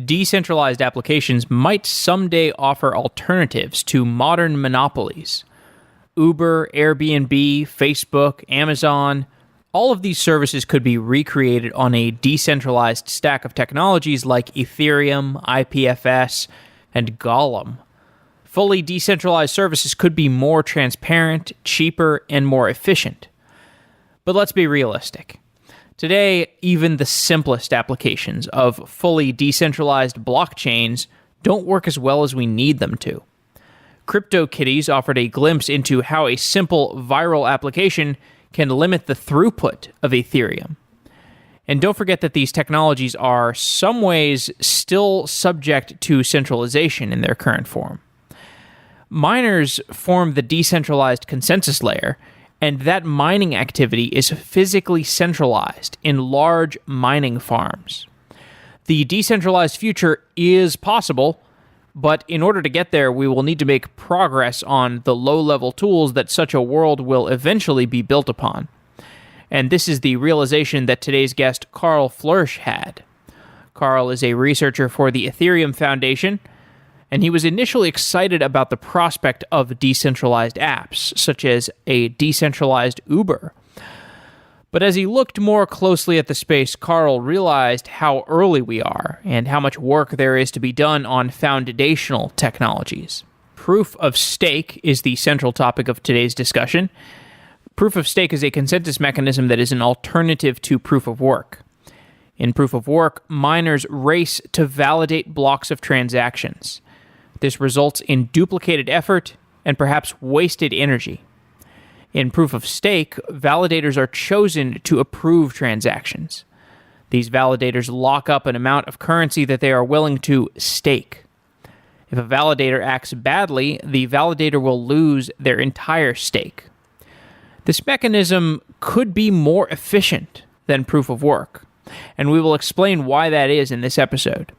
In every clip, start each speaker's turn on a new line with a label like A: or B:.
A: Decentralized applications might someday offer alternatives to modern monopolies. Uber, Airbnb, Facebook, Amazon, all of these services could be recreated on a decentralized stack of technologies like Ethereum, IPFS, and Golem. Fully decentralized services could be more transparent, cheaper, and more efficient. But let's be realistic. Today, even the simplest applications of fully decentralized blockchains don't work as well as we need them to. Cryptokitties offered a glimpse into how a simple viral application can limit the throughput of Ethereum. And don't forget that these technologies are some ways still subject to centralization in their current form. Miners form the decentralized consensus layer, and that mining activity is physically centralized in large mining farms. The decentralized future is possible, but in order to get there, we will need to make progress on the low-level tools that such a world will eventually be built upon. And this is the realization that today's guest, Karl Floersh, had. Karl is a researcher for the Ethereum Foundation, and he was initially excited about the prospect of decentralized apps, such as a decentralized Uber. But as he looked more closely at the space, Karl realized how early we are and how much work there is to be done on foundational technologies. Proof of stake is the central topic of today's discussion. Proof of stake is a consensus mechanism that is an alternative to proof of work. In proof of work, miners race to validate blocks of transactions. This results in duplicated effort and perhaps wasted energy. In proof of stake, validators are chosen to approve transactions. These validators lock up an amount of currency that they are willing to stake. If a validator acts badly, the validator will lose their entire stake. This mechanism could be more efficient than proof of work, and we will explain why that is in this episode.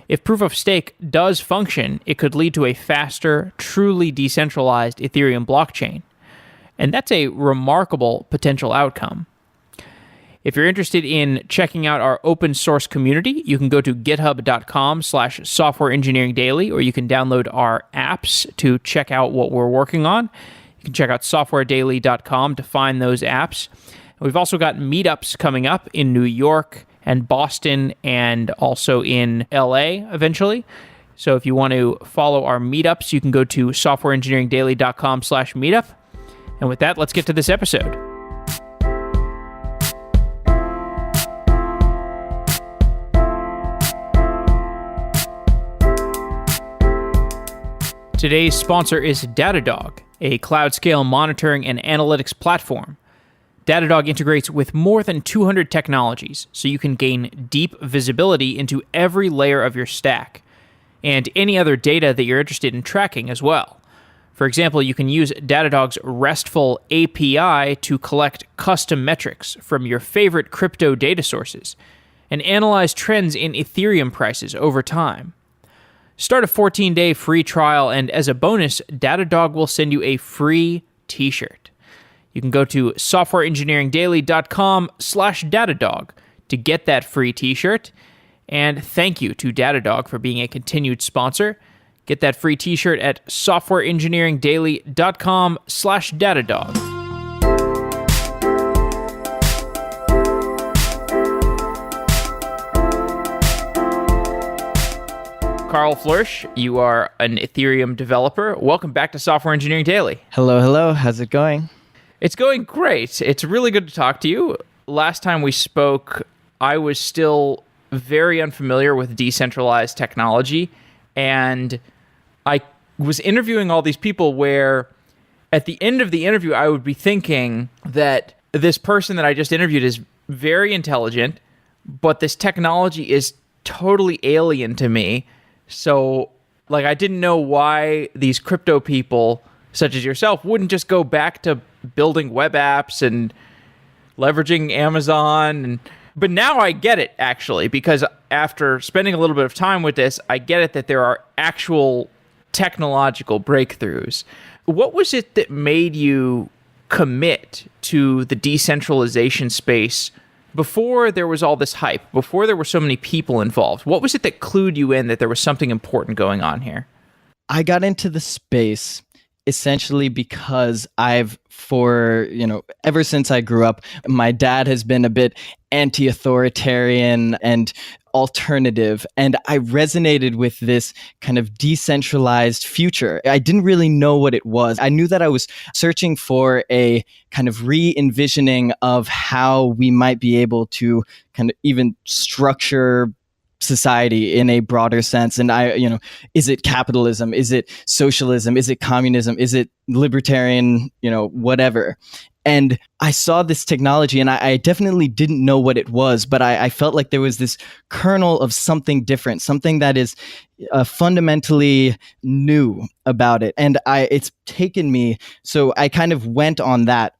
A: If proof of stake does function, it could lead to a faster, truly decentralized Ethereum blockchain. And that's a remarkable potential outcome. If you're interested in checking out our open source community, you can go to github.com/softwareengineeringdaily, or you can download our apps to check out what we're working on. You can check out softwaredaily.com to find those apps. We've also got meetups coming up in New York and Boston and also in LA eventually. So if you want to follow our meetups, you can go to softwareengineeringdaily.com/meetup. And with that, let's get to this episode. Today's sponsor is Datadog, a cloud-scale monitoring and analytics platform. Datadog integrates with more than 200 technologies, so you can gain deep visibility into every layer of your stack, and any other data that you're interested in tracking as well. For example, you can use Datadog's RESTful API to collect custom metrics from your favorite crypto data sources and analyze trends in Ethereum prices over time. Start a 14-day free trial, and as a bonus, Datadog will send you a free t-shirt. You can go to softwareengineeringdaily.com/Datadog to get that free t-shirt. And thank you to Datadog for being a continued sponsor. Get that free t-shirt at softwareengineeringdaily.com/Datadog. Karl Floersh, you are an Ethereum developer. Welcome back to Software Engineering Daily.
B: Hello. How's it going?
A: It's going great. It's really good to talk to you. Last time we spoke, I was still very unfamiliar with decentralized technology, and I was interviewing all these people where at the end of the interview, I would be thinking that this person that I just interviewed is very intelligent, but this technology is totally alien to me. So, I didn't know why these crypto people, such as yourself, wouldn't just go back to building web apps and leveraging Amazon. But now I get it, actually, because after spending a little bit of time with this, I get it that there are actual technological breakthroughs. What was it that made you commit to the decentralization space Before there was all this hype, before there were so many people involved, what was it that clued you in that there was something important going on here?
B: I got into the space essentially because ever since I grew up, my dad has been a bit anti-authoritarian and alternative, and I resonated with this kind of decentralized future. I didn't really know what it was. I knew that I was searching for a kind of re-envisioning of how we might be able to kind of even structure society in a broader sense. And is it capitalism? Is it socialism? Is it communism? Is it libertarian, whatever? And I saw this technology and I definitely didn't know what it was, but I felt like there was this kernel of something different, something that is fundamentally new about it. And it's taken me, so I kind of went on that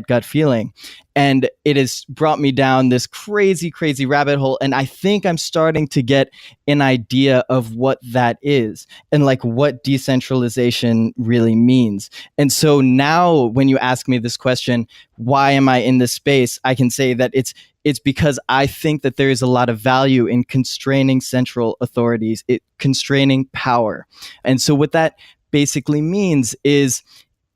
B: gut feeling. And it has brought me down this crazy, crazy rabbit hole. And I think I'm starting to get an idea of what that is and like what decentralization really means. And so now when you ask me this question, why am I in this space? I can say that it's because I think that there is a lot of value in constraining central authorities, constraining power. And so what that basically means is,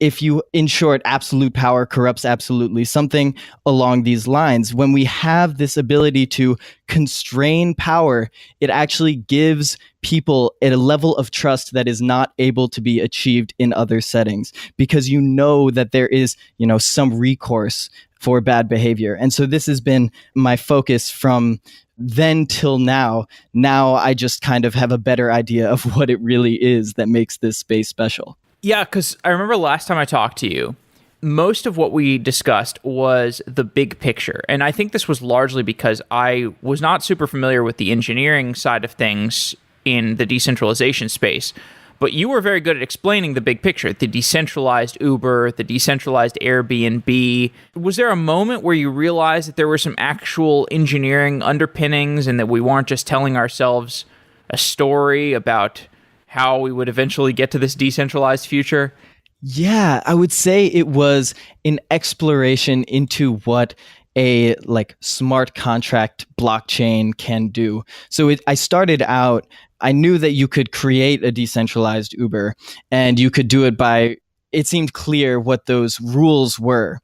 B: if you, in short, absolute power corrupts absolutely, something along these lines. When we have this ability to constrain power, it actually gives people a level of trust that is not able to be achieved in other settings, because you know that there is, some recourse for bad behavior. And so this has been my focus from then till now. Now I just kind of have a better idea of what it really is that makes this space special.
A: Yeah, because I remember last time I talked to you, most of what we discussed was the big picture. And I think this was largely because I was not super familiar with the engineering side of things in the decentralization space. But you were very good at explaining the big picture, the decentralized Uber, the decentralized Airbnb. Was there a moment where you realized that there were some actual engineering underpinnings and that we weren't just telling ourselves a story about how we would eventually get to this decentralized future?
B: Yeah, I would say it was an exploration into what a smart contract blockchain can do. So I started out, I knew that you could create a decentralized Uber and you could do it it seemed clear what those rules were.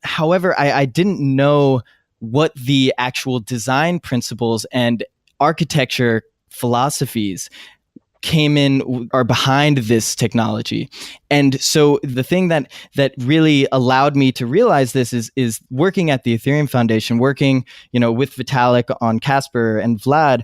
B: However, I didn't know what the actual design principles and architecture philosophies are behind this technology. And so the thing that really allowed me to realize this is working at the Ethereum Foundation, working, with Vitalik on Casper and Vlad.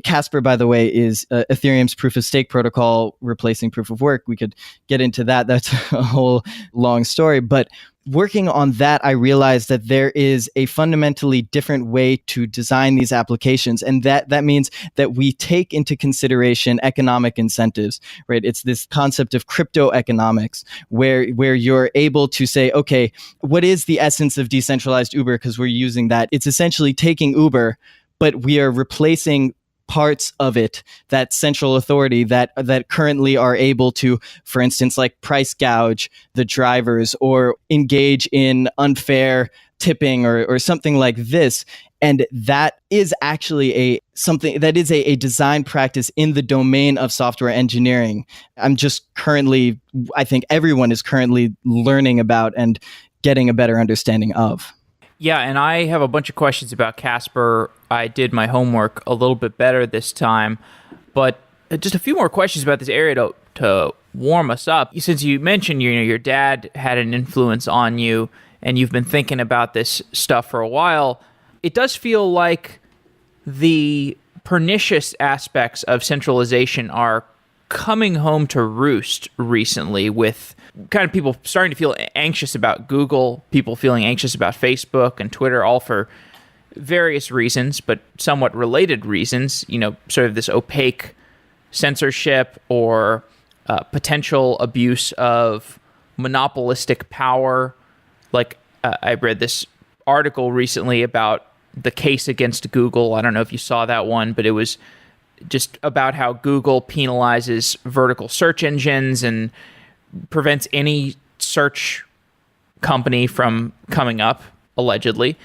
B: Casper, by the way, is Ethereum's proof of stake protocol replacing proof of work. We could get into that. That's a whole long story. But working on that, I realized that there is a fundamentally different way to design these applications. And that means that we take into consideration economic incentives, right? It's this concept of crypto economics where you're able to say, okay, what is the essence of decentralized Uber? Because we're using that. It's essentially taking Uber, but we are replacing parts of it, that central authority that currently are able to, for instance, price gouge the drivers or engage in unfair tipping or something like this. And that is actually a design practice in the domain of software engineering. I think everyone is currently learning about and getting a better understanding of.
A: Yeah, and I have a bunch of questions about Casper. I did my homework a little bit better this time, but just a few more questions about this area to warm us up. Since you mentioned your dad had an influence on you and you've been thinking about this stuff for a while, it does feel like the pernicious aspects of centralization are coming home to roost recently, with kind of people starting to feel anxious about Google, people feeling anxious about Facebook and Twitter, all for various reasons, but somewhat related reasons, sort of this opaque censorship or potential abuse of monopolistic power. I read this article recently about the case against Google. I don't know if you saw that one, but it was just about how Google penalizes vertical search engines and prevents any search company from coming up, allegedly.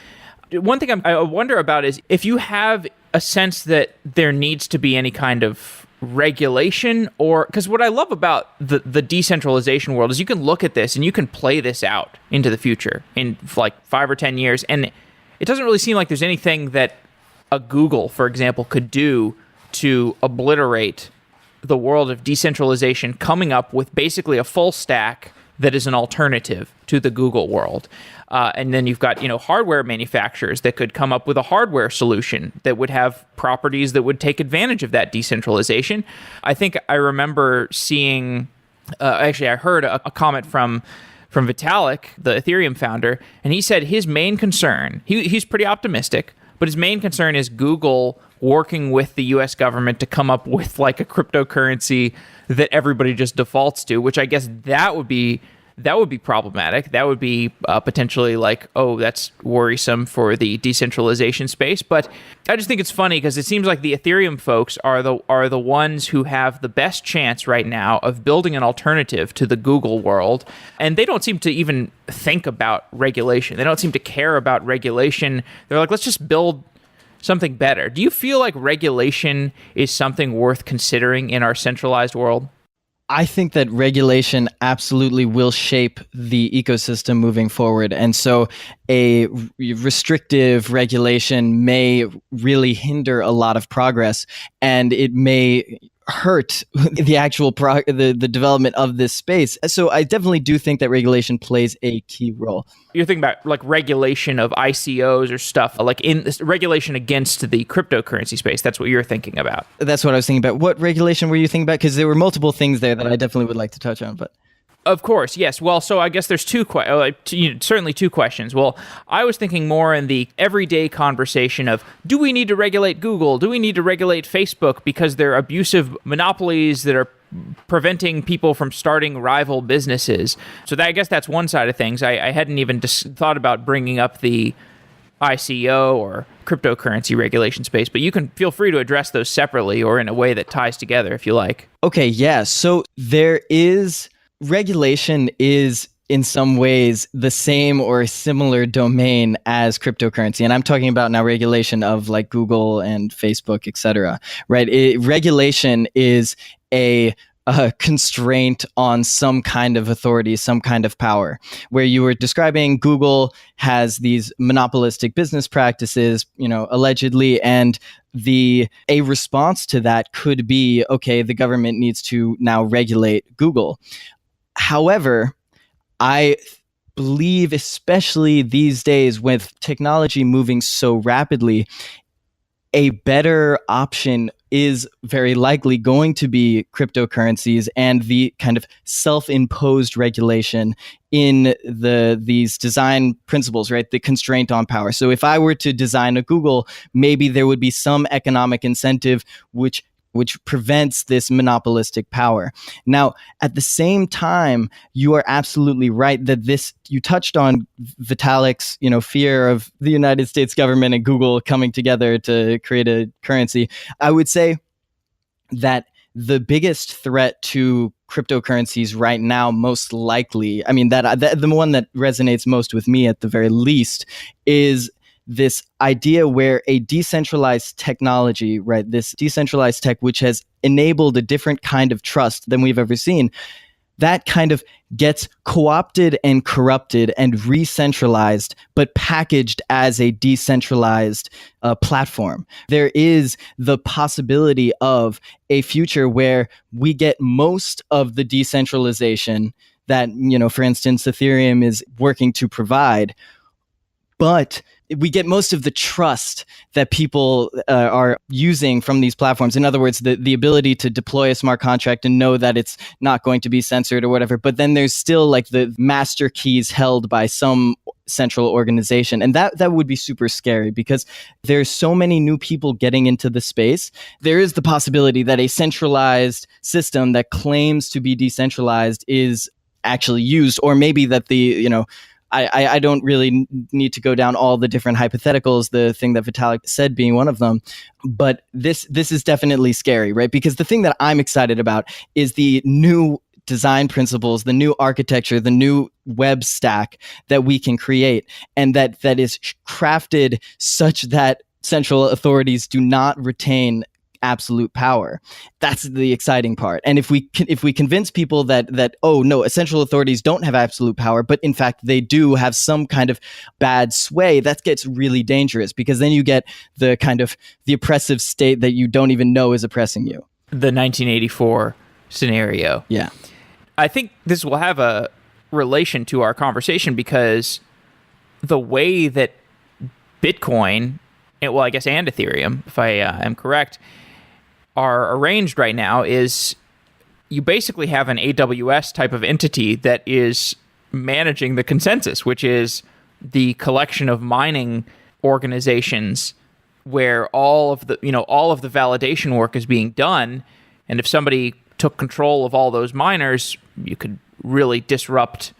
A: One thing I wonder about is if you have a sense that there needs to be any kind of regulation, or because what I love about the decentralization world is you can look at this and you can play this out into the future in like 5 or 10 years, and it doesn't really seem like there's anything that a Google, for example, could do to obliterate the world of decentralization, coming up with basically a full stack that is an alternative to the Google world. And then you've got, hardware manufacturers that could come up with a hardware solution that would have properties that would take advantage of that decentralization. I think I remember seeing, actually I heard a comment from Vitalik, the Ethereum founder, and he said his main concern, he's pretty optimistic, but his main concern is Google working with the US government to come up with like a cryptocurrency that everybody just defaults to, which I guess that would be problematic. That would be potentially like, oh, that's worrisome for the decentralization space. But I just think it's funny because it seems like the Ethereum folks are the ones who have the best chance right now of building an alternative to the Google world, and they don't seem to even think about regulation. They don't seem to care about regulation. They're like, let's just build something better. Do you feel like regulation is something worth considering in our centralized world?
B: I think that regulation absolutely will shape the ecosystem moving forward. And so a restrictive regulation may really hinder a lot of progress, and it may hurt the actual the development of this space. So I definitely do think that regulation plays a key role.
A: You're thinking about like regulation of ICOs or stuff, like in regulation against the cryptocurrency space. That's what you're thinking about.
B: That's what I was thinking about. What regulation were you thinking about? Because there were multiple things there that I definitely would like to touch on, but...
A: Of course, yes. Well, so I guess there's certainly two questions. Well, I was thinking more in the everyday conversation of, do we need to regulate Google? Do we need to regulate Facebook because they're abusive monopolies that are preventing people from starting rival businesses? So I guess that's one side of things. I hadn't even thought about bringing up the ICO or cryptocurrency regulation space, but you can feel free to address those separately or in a way that ties together if you like.
B: Okay, yeah. So there is... Regulation is in some ways the same or similar domain as cryptocurrency. And I'm talking about now regulation of like Google and Facebook, et cetera, right? Regulation is a constraint on some kind of authority, some kind of power. Where you were describing, Google has these monopolistic business practices, allegedly, and a response to that could be, okay, the government needs to now regulate Google. However, I believe, especially these days with technology moving so rapidly, a better option is very likely going to be cryptocurrencies and the kind of self-imposed regulation in these design principles, right? The constraint on power. So if I were to design a Google, maybe there would be some economic incentive which prevents this monopolistic power. Now, at the same time, you are absolutely right that you touched on Vitalik's, fear of the United States government and Google coming together to create a currency. I would say that the biggest threat to cryptocurrencies right now, most likely, the one that resonates most with me at the very least, is this idea where a decentralized technology, right, this decentralized tech, which has enabled a different kind of trust than we've ever seen, that kind of gets co-opted and corrupted and re-centralized, but packaged as a decentralized platform. There is the possibility of a future where we get most of the decentralization that, for instance, Ethereum is working to provide, but we get most of the trust that people are using from these platforms. In other words, the ability to deploy a smart contract and know that it's not going to be censored or whatever. But then there's still like the master keys held by some central organization. And that would be super scary because there's so many new people getting into the space. There is the possibility that a centralized system that claims to be decentralized is actually used, or maybe that I don't really need to go down all the different hypotheticals, the thing that Vitalik said being one of them, but this is definitely scary, right? Because the thing that I'm excited about is the new design principles, the new architecture, the new web stack that we can create, and that is crafted such that central authorities do not retain absolute power. That's the exciting part. And if we convince people that oh no, central authorities don't have absolute power, but in fact they do have some kind of bad sway, that gets really dangerous, because then you get the kind of the oppressive state that you don't even know is oppressing you.
A: The 1984 scenario.
B: Yeah.
A: I think this will have a relation to our conversation, because the way that Bitcoin, well, I guess, and Ethereum, if I am correct, are arranged right now is you basically have an AWS type of entity that is managing the consensus, which is the collection of mining organizations where all of the validation work is being done. And if somebody took control of all those miners, you could really disrupt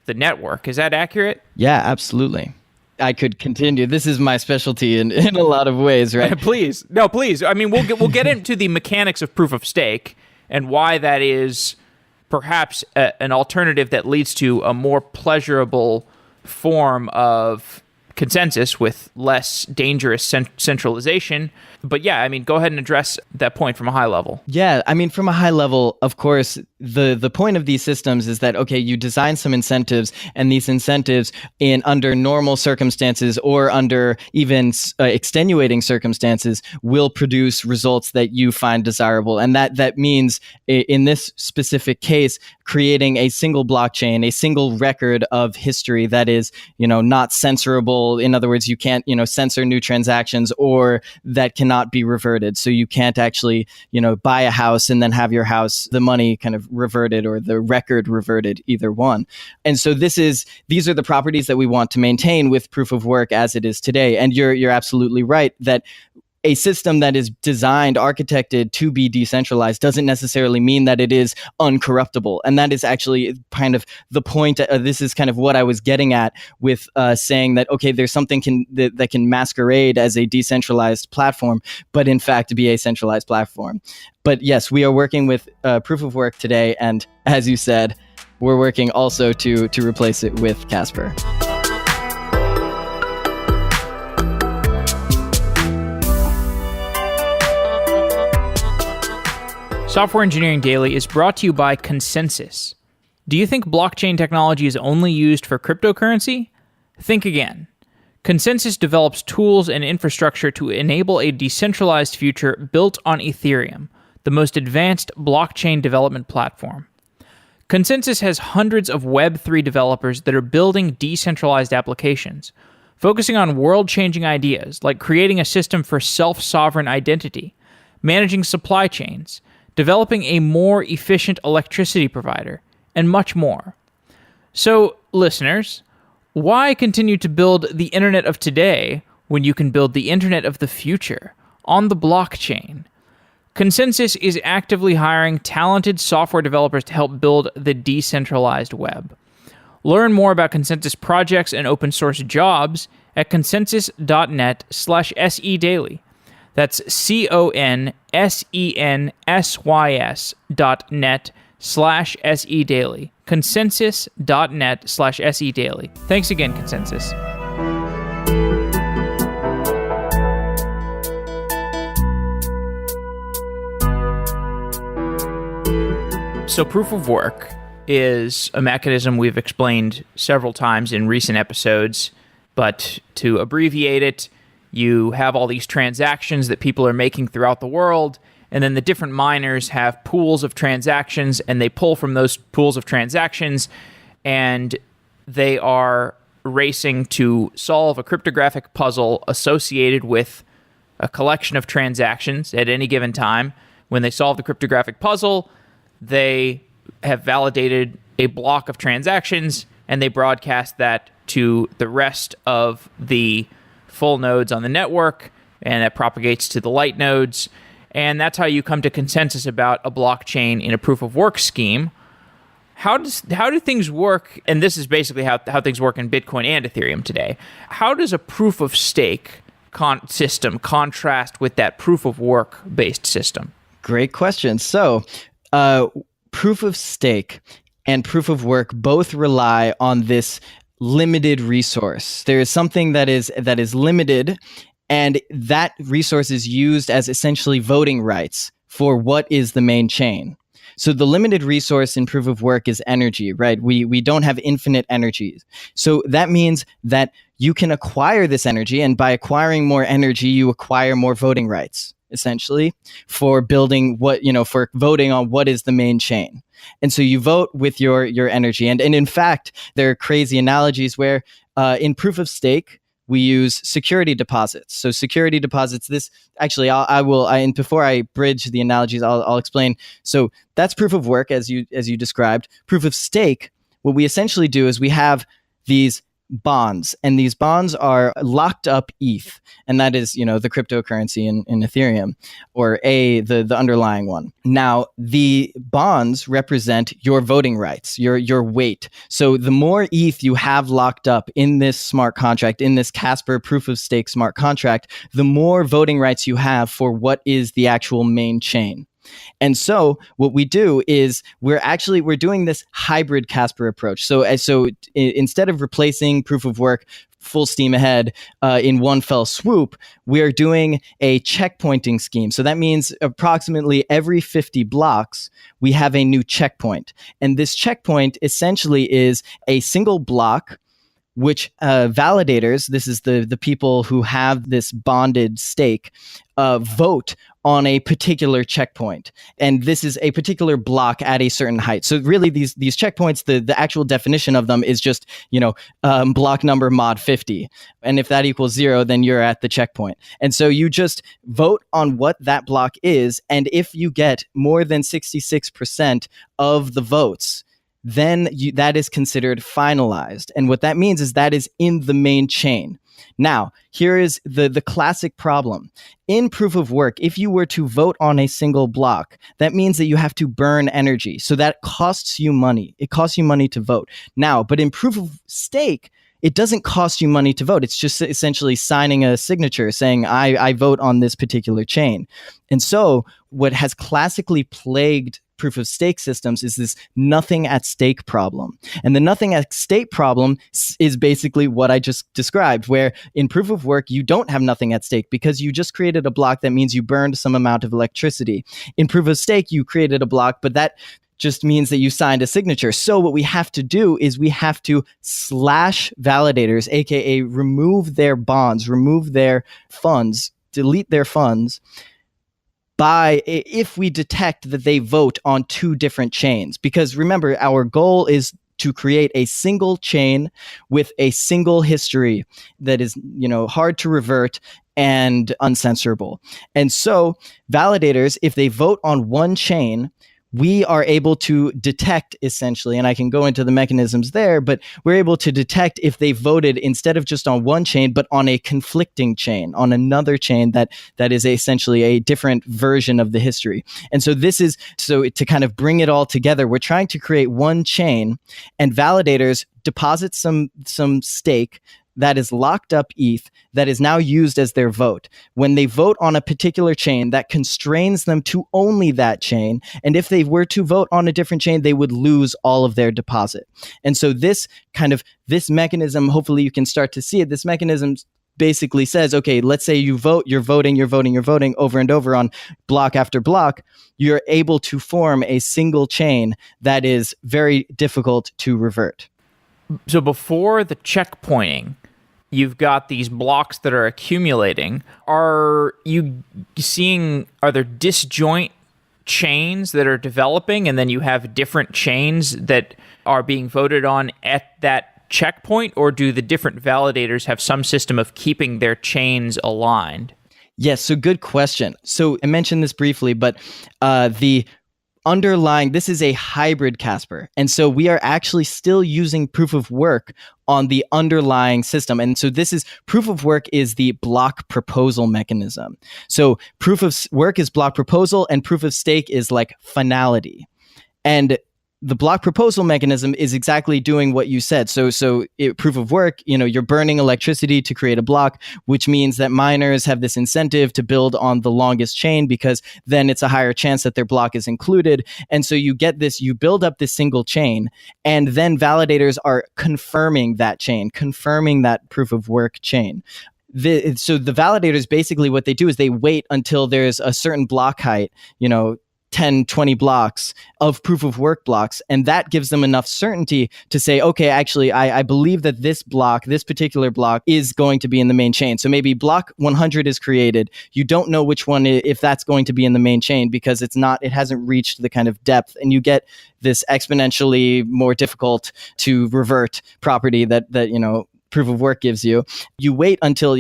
A: the network. Is that accurate?
B: Yeah, absolutely. I could continue. This is my specialty in a lot of ways, right?
A: Please. No, please. I mean, we'll get into the mechanics of proof of stake and why that is perhaps an alternative that leads to a more pleasurable form of consensus with less dangerous centralization. But yeah, I mean, go ahead and address that point from a high level.
B: Yeah, I mean, from a high level, of course, the point of these systems is that, okay, you design some incentives, and these incentives under normal circumstances or under even extenuating circumstances will produce results that you find desirable. And that means, in this specific case, creating a single blockchain, a single record of history that is, not censorable. In other words, you can't, censor new transactions, or that cannot be reverted. So you can't actually, buy a house and then have your house, the money kind of reverted or the record reverted, either one. And so these are the properties that we want to maintain with proof of work as it is today. And you're absolutely right that a system that is designed, architected to be decentralized doesn't necessarily mean that it is uncorruptible. And that is actually kind of the point. This is kind of what I was getting at with saying that, okay, there's something that can masquerade as a decentralized platform, but in fact be a centralized platform. But yes, we are working with proof of work today. And as you said, we're working also to replace it with Casper.
A: Software Engineering Daily is brought to you by Consensus. Do you think blockchain technology is only used for cryptocurrency? Think again. Consensus develops tools and infrastructure to enable a decentralized future built on Ethereum, the most advanced blockchain development platform. Consensus has hundreds of Web3 developers that are building decentralized applications, focusing on world-changing ideas like creating a system for self-sovereign identity, managing supply chains, developing a more efficient electricity provider, and much more. So, listeners, why continue to build the internet of today when you can build the internet of the future on the blockchain? Consensus is actively hiring talented software developers to help build the decentralized web. Learn more about Consensus projects and open source jobs at consensus.net/sedaily. That's CONSENSYS.net/SEdaily. Consensus.net/SEdaily. Thanks again, Consensus. So proof of work is a mechanism we've explained several times in recent episodes, but to abbreviate it, you have all these transactions that people are making throughout the world, and then the different miners have pools of transactions, and they pull from those pools of transactions, and they are racing to solve a cryptographic puzzle associated with a collection of transactions at any given time. When they solve the cryptographic puzzle, they have validated a block of transactions, and they broadcast that to the rest of the full nodes on the network, and that propagates to the light nodes. And that's how you come to consensus about a blockchain in a proof of work scheme. How do things work? And this is basically how things work in Bitcoin and Ethereum today. How does a proof of stake system contrast with that proof of work based system?
B: Great question. So, proof of stake and proof of work both rely on this limited resource. There is something that is limited, and that resource is used as essentially voting rights for what is the main chain. So the limited resource in proof of work is energy, right? We don't have infinite energy. So that means that you can acquire this energy, and by acquiring more energy, you acquire more voting rights, essentially, for building for voting on what is the main chain. And so you vote with your energy. And in fact, there are crazy analogies where in proof of stake, we use security deposits. So security deposits, this actually, and before I bridge the analogies, I'll explain. So that's proof of work, as you described. Proof of stake, what we essentially do is we have these bonds, and these bonds are locked up ETH, and that is, the cryptocurrency in Ethereum, or the underlying one. Now, the bonds represent your voting rights, your weight. So the more ETH you have locked up in this smart contract, in this Casper proof of stake smart contract, the more voting rights you have for what is the actual main chain. And so what we do is we're doing this hybrid Casper approach. So instead of replacing proof of work full steam ahead in one fell swoop, we're doing a checkpointing scheme. So that means approximately every 50 blocks, we have a new checkpoint. And this checkpoint essentially is a single block which validators, this is the people who have this bonded stake, vote on a particular checkpoint. And this is a particular block at a certain height. So really these checkpoints, the actual definition of them is just, block number mod 50. And if that equals 0, then you're at the checkpoint. And so you just vote on what that block is. And if you get more than 66% of the votes, then that is considered finalized. And what that means is that is in the main chain. Now, here is the classic problem. In proof of work, if you were to vote on a single block, that means that you have to burn energy. So that costs you money. It costs you money to vote. Now, but in proof of stake, it doesn't cost you money to vote. It's just essentially signing a signature saying, I vote on this particular chain. And so what has classically plagued proof of stake systems is this nothing at stake problem. And the nothing at stake problem is basically what I just described, where in proof of work, you don't have nothing at stake because you just created a block that means you burned some amount of electricity. In proof of stake, you created a block, but that just means that you signed a signature. So what we have to do is we have to slash validators, aka remove their bonds, remove their funds, delete their funds, if we detect that they vote on two different chains. Because remember, our goal is to create a single chain with a single history that is, hard to revert and uncensorable. And so validators, if they vote on one chain, we are able to detect essentially, and I can go into the mechanisms there, but we're able to detect if they voted instead of just on one chain, but on a conflicting chain, on another chain that is essentially a different version of the history. And so to kind of bring it all together, we're trying to create one chain, and validators deposit some stake that is locked up ETH that is now used as their vote. When they vote on a particular chain, that constrains them to only that chain. And if they were to vote on a different chain, they would lose all of their deposit. And so this mechanism, hopefully you can start to see it, this mechanism basically says, okay, let's say you vote, you're voting over and over on block after block, you're able to form a single chain that is very difficult to revert.
A: So before the checkpointing, you've got these blocks that are accumulating. Are there disjoint chains that are developing, and then you have different chains that are being voted on at that checkpoint, or do the different validators have some system of keeping their chains aligned?
B: Yes, so good question. So I mentioned this briefly, but this is a hybrid Casper. And so we are actually still using proof of work on the underlying system. And so proof of work is the block proposal mechanism. So proof of work is block proposal, and proof of stake is like finality. And the block proposal mechanism is exactly doing what you said. Proof of work, you're burning electricity to create a block, which means that miners have this incentive to build on the longest chain because then it's a higher chance that their block is included. And so you build up this single chain, and then validators are confirming that chain, confirming that proof of work chain. So the validators, basically what they do is they wait until there's a certain block height, 10, 20 blocks of proof of work blocks. And that gives them enough certainty to say, okay, actually, I believe that this particular block is going to be in the main chain. So maybe block 100 is created. You don't know which one, if that's going to be in the main chain, because it hasn't reached the kind of depth, and you get this exponentially more difficult to revert property that proof of work gives you. You wait until,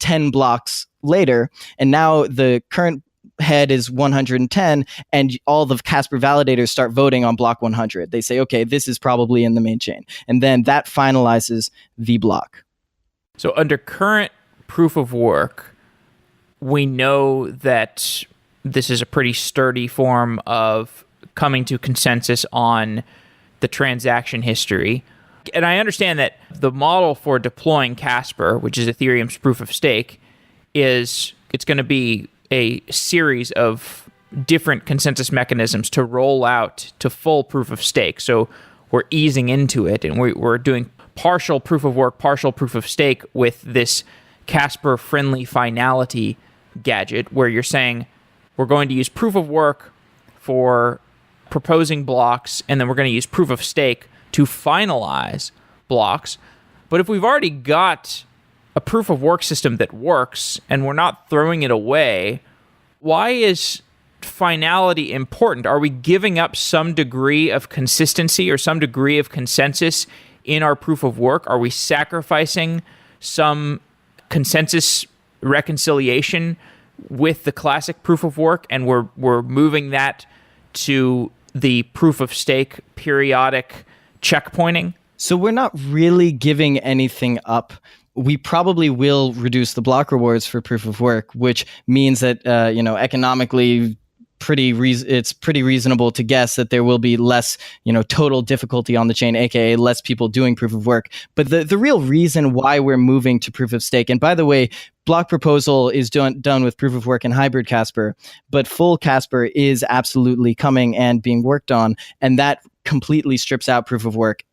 B: 10 blocks later, and now the current head is 110, and all the Casper validators start voting on block 100. They say, okay, this is probably in the main chain. And then that finalizes the block.
A: So under current proof of work, we know that this is a pretty sturdy form of coming to consensus on the transaction history. And I understand that the model for deploying Casper, which is Ethereum's proof of stake, it's going to be a series of different consensus mechanisms to roll out to full proof of stake. So we're easing into it, and we're doing partial proof of work, partial proof of stake with this Casper friendly finality gadget, where you're saying we're going to use proof of work for proposing blocks, and then we're going to use proof of stake to finalize blocks. But if we've already got a proof of work system that works and we're not throwing it away, why is finality important? Are we giving up some degree of consistency or some degree of consensus in our proof of work? Are we sacrificing some consensus reconciliation with the classic proof of work, and we're moving that to the proof of stake periodic checkpointing?
B: So we're not really giving anything up. We probably will reduce the block rewards for proof of work, which means that economically it's pretty reasonable to guess that there will be less total difficulty on the chain, aka less people doing proof of work. But the real reason why we're moving to proof of stake, and by the way, block proposal is done with proof of work and hybrid Casper, but full Casper is absolutely coming and being worked on, and that completely strips out proof of work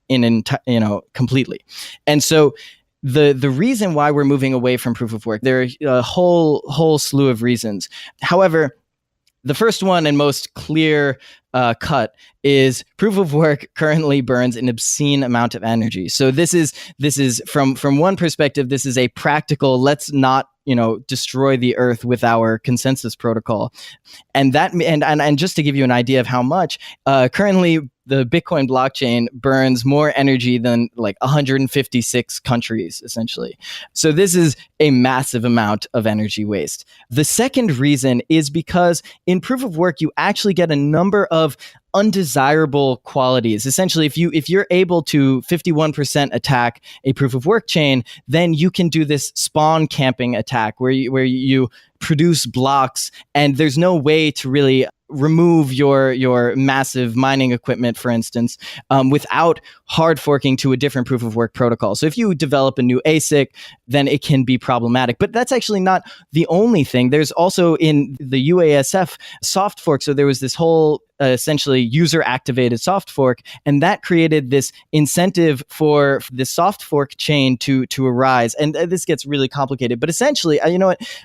B: completely. And so the reason why we're moving away from proof of work, there are a whole slew of reasons. However, the first one and most clear cut is proof of work currently burns an obscene amount of energy. So this is from one perspective, this is a practical, let's not destroy the earth with our consensus protocol. And just to give you an idea of how much, currently the Bitcoin blockchain burns more energy than like 156 countries, essentially. So this is a massive amount of energy waste. The second reason is because in proof of work, you actually get a number of undesirable qualities. Essentially, if you're able to 51% attack a proof of work chain, then you can do this spawn camping attack where you produce blocks, and there's no way to really remove your massive mining equipment, for instance, without hard forking to a different proof of work protocol. So if you develop a new ASIC, then it can be problematic. But that's actually not the only thing. There's also in the UASF soft fork, so there was this whole essentially user-activated soft fork, and that created this incentive for the soft fork chain to arise. And this gets really complicated, but essentially,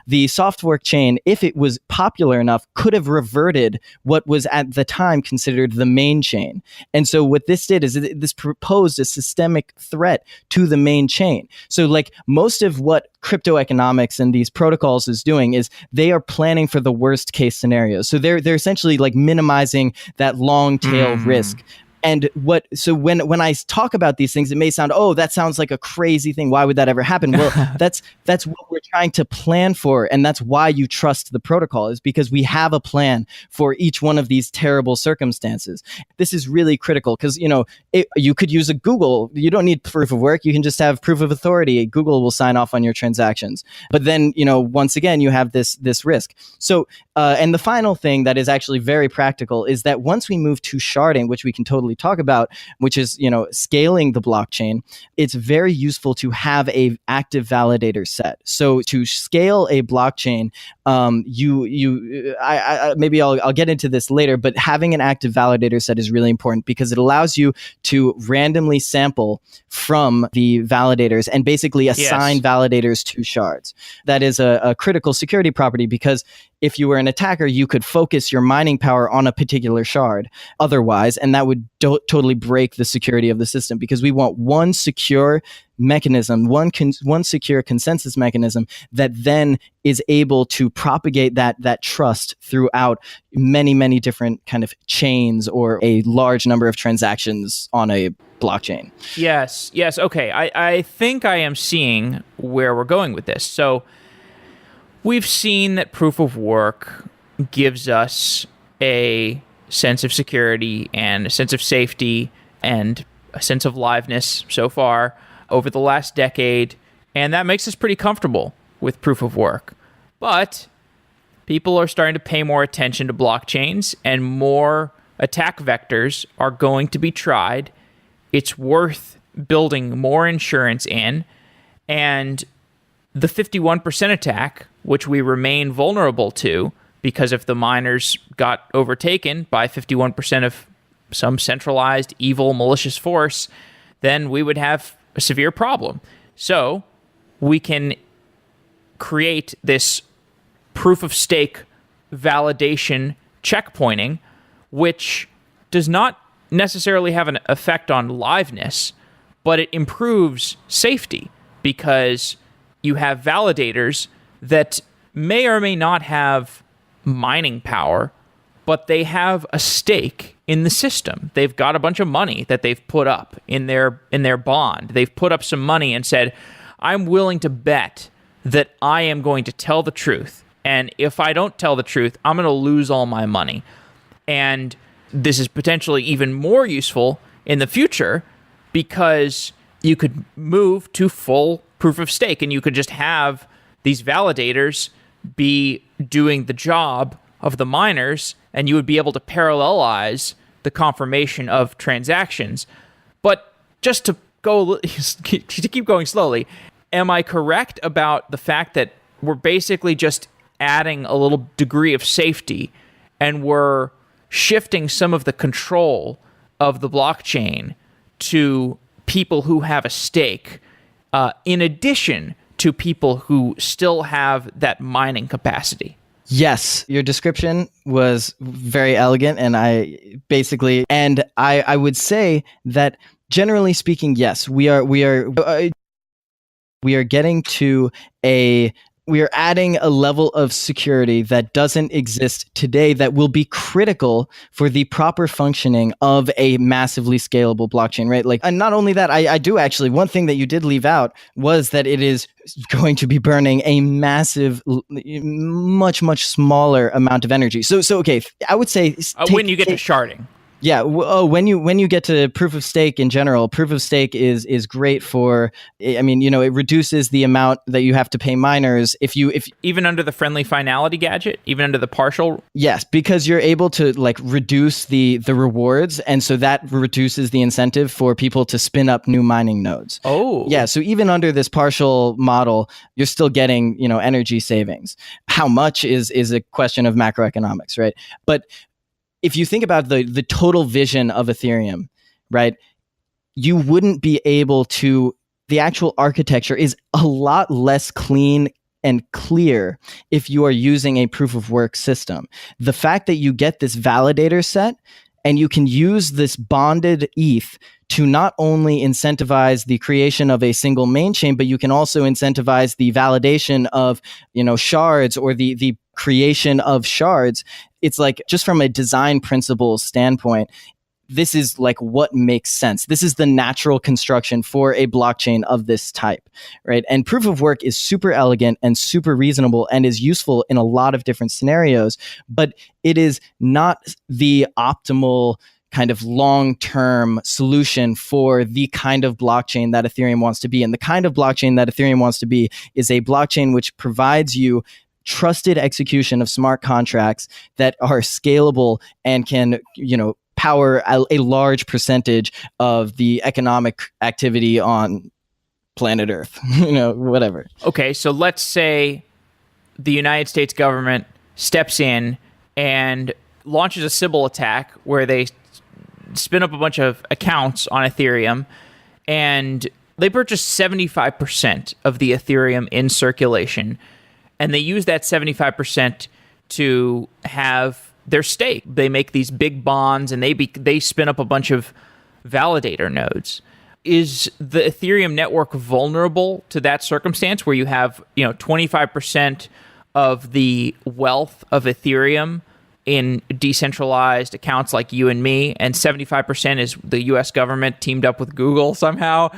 B: the soft fork chain, if it was popular enough, could have reverted what was at the time considered the main chain. And so what this did is this proposed a systemic threat to the main chain. So like most of what crypto economics and these protocols is doing is they are planning for the worst case scenarios. So they're essentially like minimizing that long tail risk. And when I talk about these things, it may sound, oh, that sounds like a crazy thing. Why would that ever happen? Well, that's what we're trying to plan for. And that's why you trust the protocol, is because we have a plan for each one of these terrible circumstances. This is really critical because, you could use a Google. You don't need proof of work. You can just have proof of authority. Google will sign off on your transactions. But then, once again, you have this risk. So, and the final thing that is actually very practical is that once we move to sharding, which we can totally talk about, which is, scaling the blockchain, it's very useful to have a active validator set. So to scale a blockchain, maybe I'll get into this later, but having an active validator set is really important because it allows you to randomly sample from the validators and basically assign validators to shards. That is a critical security property because if you were an attacker, you could focus your mining power on a particular shard otherwise, and that would totally break the security of the system because we want one secure mechanism, one secure consensus mechanism that then is able to propagate that trust throughout many, many different kind of chains or a large number of transactions on a blockchain.
A: Yes. Okay. I think I am seeing where we're going with this. So we've seen that proof of work gives us a sense of security and a sense of safety and a sense of liveness so far over the last decade, and that makes us pretty comfortable with proof of work. But people are starting to pay more attention to blockchains, and more attack vectors are going to be tried. It's worth building more insurance in, and the 51% attack, which we remain vulnerable to, because if the miners got overtaken by 51% of some centralized, evil, malicious force, then we would have a severe problem. So we can create this proof of stake validation checkpointing, which does not necessarily have an effect on liveness, but it improves safety because you have validators that may or may not have mining power, but they have a stake in the system. They've got a bunch of money that they've put up in their bond. They've put up some money and said, I'm willing to bet that I am going to tell the truth. And if I don't tell the truth, I'm going to lose all my money. And this is potentially even more useful in the future because you could move to full proof of stake and you could just have these validators be doing the job of the miners, and you would be able to parallelize the confirmation of transactions. But just to keep going slowly, am I correct about the fact that we're basically just adding a little degree of safety and we're shifting some of the control of the blockchain to people who have a stake, in addition to people who still have that mining capacity?
B: Yes, your description was very elegant, and I would say that generally speaking, yes, we are getting to we are adding a level of security that doesn't exist today that will be critical for the proper functioning of a massively scalable blockchain, right? Like, and not only that, I do actually, one thing that you did leave out was that it is going to be burning a massive, much, much smaller amount of energy. So okay, I would say
A: when you get to sharding.
B: Yeah. When you get to proof of stake in general, proof of stake is great for, I mean, it reduces the amount that you have to pay miners if
A: even under the friendly finality gadget, even under the partial.
B: Yes, because you're able to reduce the rewards. And so that reduces the incentive for people to spin up new mining nodes.
A: Oh,
B: yeah. So even under this partial model, you're still getting, energy savings. How much is a question of macroeconomics, right? But if you think about the total vision of Ethereum, right, you wouldn't be able to, the actual architecture is a lot less clean and clear if you are using a proof of work system. The fact that you get this validator set and you can use this bonded ETH to not only incentivize the creation of a single main chain, but you can also incentivize the validation of, shards or the creation of shards. It's like, just from a design principle standpoint, this is like what makes sense. This is the natural construction for a blockchain of this type, right? And proof of work is super elegant and super reasonable and is useful in a lot of different scenarios, but it is not the optimal kind of long-term solution for the kind of blockchain that Ethereum wants to be. And the kind of blockchain that Ethereum wants to be is a blockchain which provides you trusted execution of smart contracts that are scalable and can, power a large percentage of the economic activity on planet Earth, whatever.
A: Okay, so let's say the United States government steps in and launches a Sybil attack where they spin up a bunch of accounts on Ethereum, and they purchase 75% of the Ethereum in circulation, and they use that 75% to have their stake. They make these big bonds, and they spin up a bunch of validator nodes. Is the Ethereum network vulnerable to that circumstance where you have 25% of the wealth of Ethereum in decentralized accounts like you and me, and 75% is the US government teamed up with Google somehow?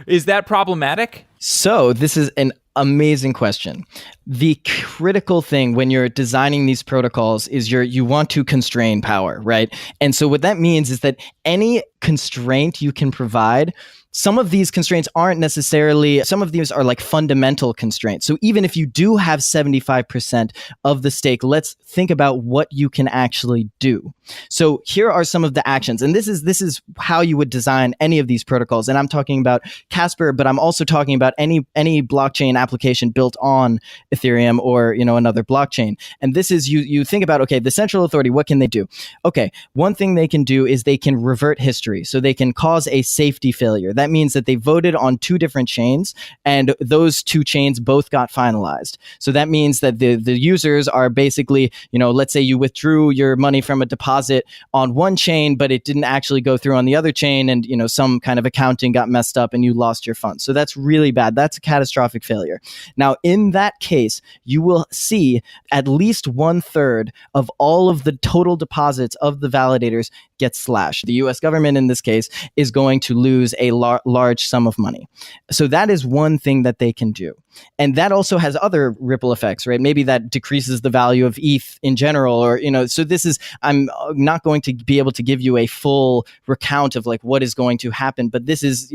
A: Is that problematic?
B: So this is an amazing question. The critical thing when you're designing these protocols is you want to constrain power, right? And so what that means is that any constraint you can provide, some of these constraints aren't necessarily, some of these are like fundamental constraints. So even if you do have 75% of the stake, let's think about what you can actually do. So here are some of the actions. And this is how you would design any of these protocols. And I'm talking about Casper, but I'm also talking about any blockchain application built on Ethereum or, another blockchain. And this is, you think about, okay, the central authority, what can they do? Okay, one thing they can do is they can revert history. So they can cause a safety failure. That means that they voted on two different chains, and those two chains both got finalized. So that means that the users are basically, let's say you withdrew your money from a deposit on one chain, but it didn't actually go through on the other chain, and some kind of accounting got messed up and you lost your funds. So that's really bad. That's a catastrophic failure. Now, in that case, you will see at least 1/3 of all of the total deposits of the validators get slashed. The US government, in this case, is going to lose a large sum of money. So that is one thing that they can do. And that also has other ripple effects, right? Maybe that decreases the value of ETH in general, or, so this is, I'm not going to be able to give you a full recount of like what is going to happen, but this is,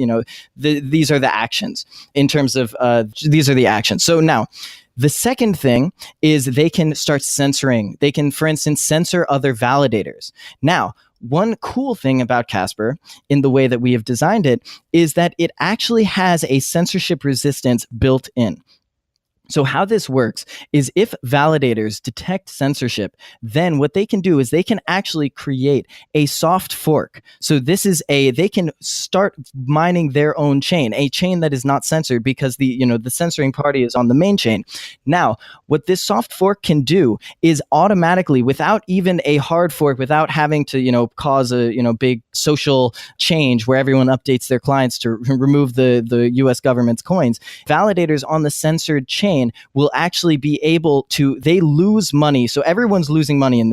B: these are the actions in terms of, these are the actions. So now, the second thing is they can start censoring. They can, for instance, censor other validators. Now, one cool thing about Casper in the way that we have designed it is that it actually has a censorship resistance built in. So how this works is if validators detect censorship, then what they can do is they can actually create a soft fork. So they can start mining their own chain, a chain that is not censored because the censoring party is on the main chain. Now, what this soft fork can do is automatically, without even a hard fork, without having to, cause a, big social change where everyone updates their clients to remove the US government's coins, validators on the censored chain will actually be able to, they lose money. So everyone's losing money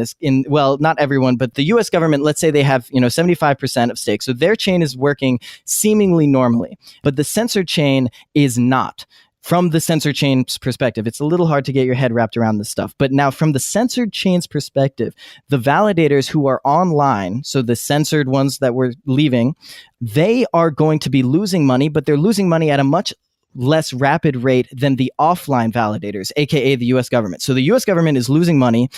B: well, not everyone, but the US government, let's say they have, 75% of stake. So their chain is working seemingly normally, but the censored chain is not. From the censored chain's perspective, it's a little hard to get your head wrapped around this stuff. But now from the censored chain's perspective, the validators who are online, so the censored ones that were leaving, they are going to be losing money, but they're losing money at a much less rapid rate than the offline validators, aka the US government. So the US government is losing money